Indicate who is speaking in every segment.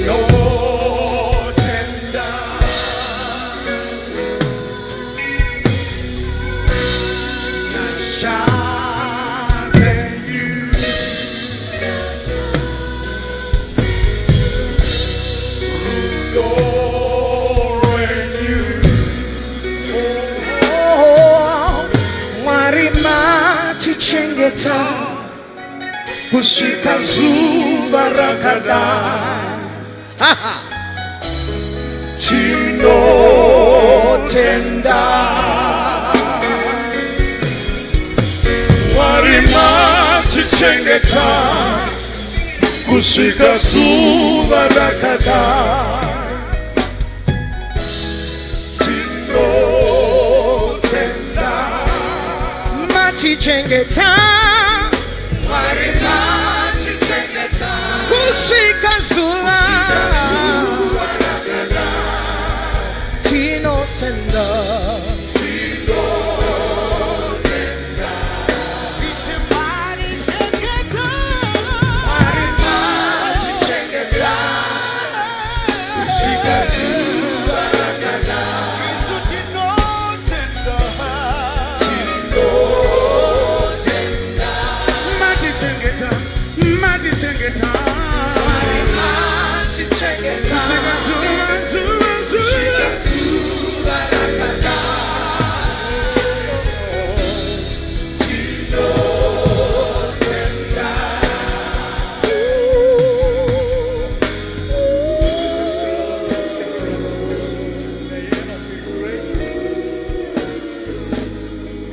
Speaker 1: no tender. Shines in you. Glory in you. Oh, Marima Chichengeta. Kushika zuva rakada Chino tenda Warima chichengeta Kushika zuva rakada Chino tenda Machichengeta Kushika zula Tino tenda Tino tenda Ishimari chengeta Marimachi chengeta Kushika zula Isu tino tenda Tino tenda Mati chengeta Mati chengeta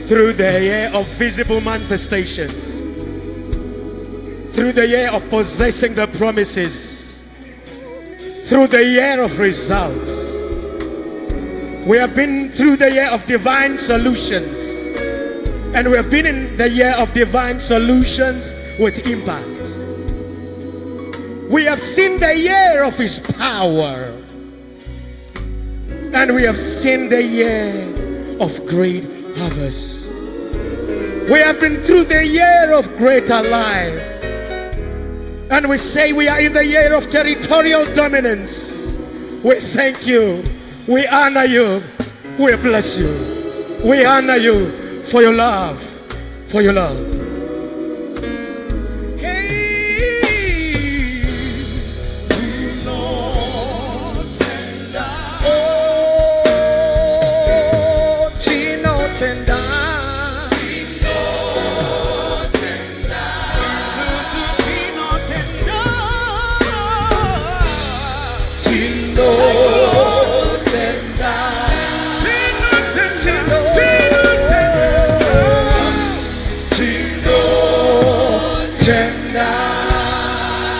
Speaker 1: Through the year of visible manifestations, through the year of possessing the promises, through the year of results, we have been through the year of divine solutions, and we have been in the year of divine solutions with impact. We have seen the year of His power, and we have seen the year of great harvest. We have been through the year of greater life, and we say we are in the year of territorial dominance. We thank you, we honor you, we bless you, we honor you for your love, for your love. Tender.